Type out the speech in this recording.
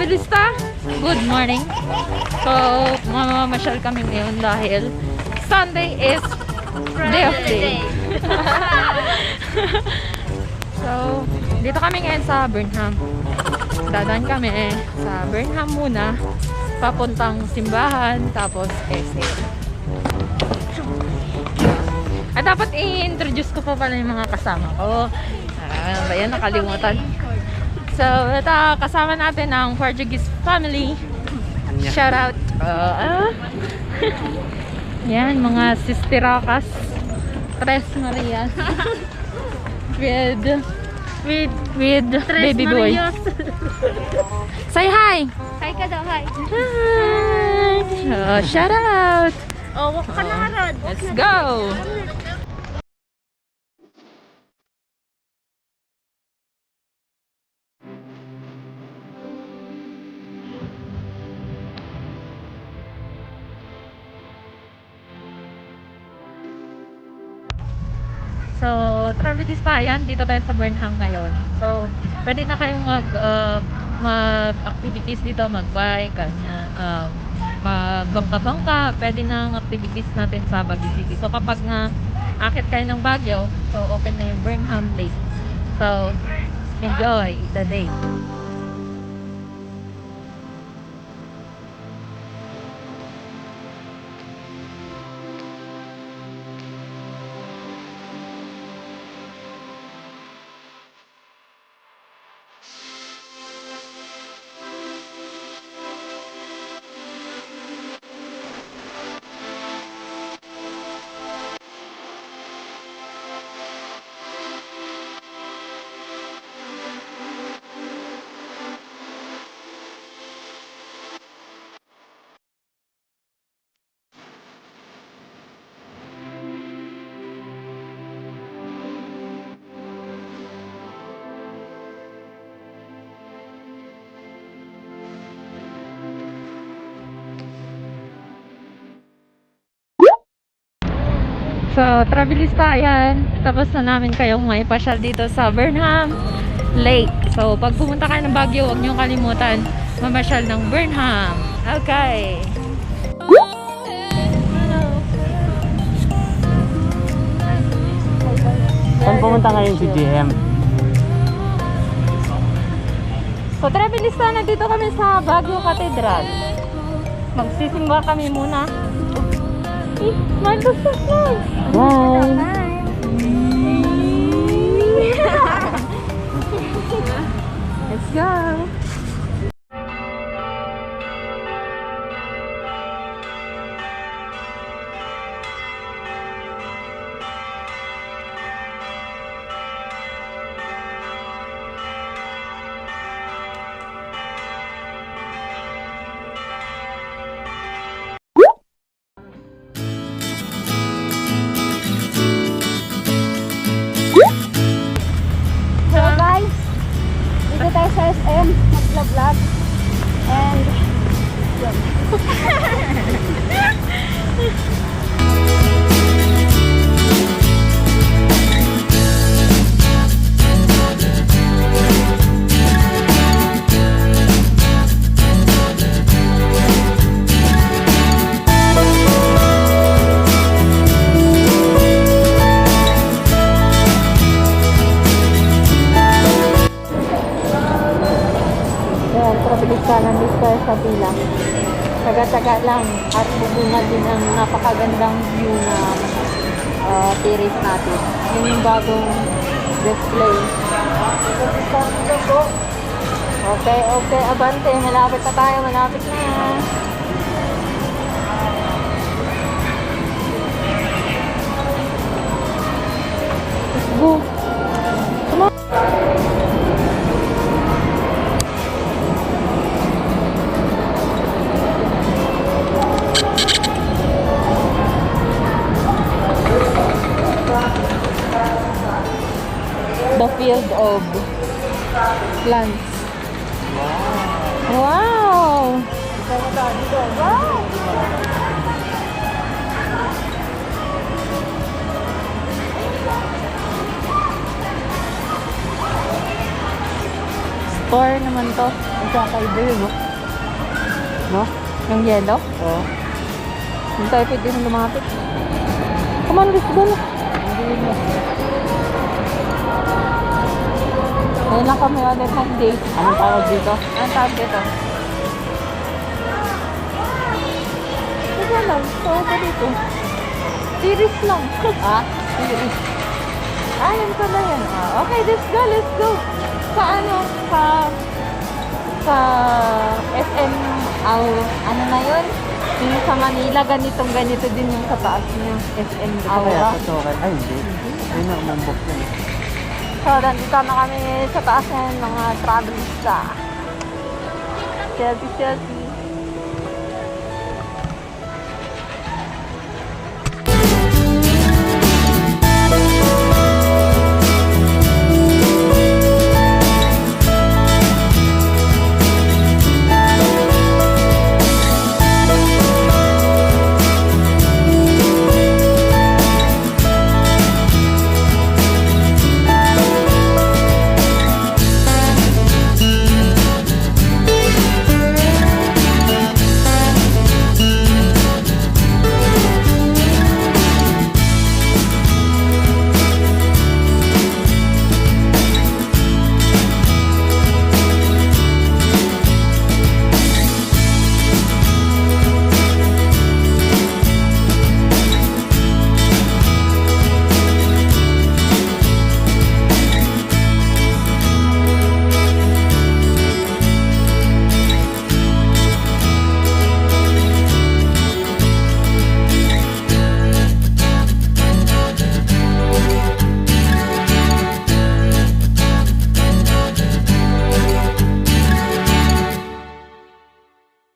Travelista, good morning. So, mamamasyal kami ngayon dahil Sunday is day of day. So, dito kami ngayon sa Burnham. Dadaan kami sa Burnham muna, papuntang simbahan, tapos SA. At dapat i-introduce ko pa pala yung mga kasama ko. Ayan, nakalimutan. So, ito, kasama natin ang Portuguese family. Shout out. Yan, mga sisterakas. Tres Marias. with baby boy. Say hi. Hi ka daw, hi. Hi. Shout out. Oh, walk ka na Rod. Let's go. So, Travelista, yan. Dito tayo sa Burnham ngayon. So, pwede na kayong mag-activities dito, mag-bike, magbangka-bangka. Pwede na ang activities natin sa Baguio City. So, kapag nga akit kayo ng Baguio, so open na yung Burnham Lake. So, enjoy the day. So, Travelista, yan. Tapos na namin kayong may pasyal dito sa Burnham Lake. So, pag pumunta kayo ng Baguio, huwag niyong kalimutan mamasyal ng Burnham. Okay. Saan pumunta ngayon si GM? So, Travelista, nandito kami sa Baguio Cathedral. Magsisimba kami muna. Smile to smile. Bye! Let's go. Tayo sa SM, mag-vlog and yun. Travelista, nandito tayo sa pila. Taga-taga lang at bubunga din ang napakagandang view na terrace natin. Yun yung bagong display. Okay, abante. Malapit na tayo, malapit na. Let's go. Come on. The field of plants. Wow! Tour naman to. Ang kakaiba yun, no? No? Yung yellow. Oo. Hindi tayo pwede yung lumapit. Come on, let's go. Ngayon lang kami ulit ng date. Anong tawag dito? Ang tawag dito? Ito lang. Tawag ko dito. Series lang. Ah? Series. Ah, yun pala yan. Ah, okay, let's go, let's go. Sa ano? Sa SM, ano na yun? Yung sa Manila, ganito din yung sa taas niya. SM Ito kaya Aura. sa Torres. Ay, hindi. Ayun na, umambok yun. So, nandito na kami sa taas ngayon, mga travelista. Selfie, selfie.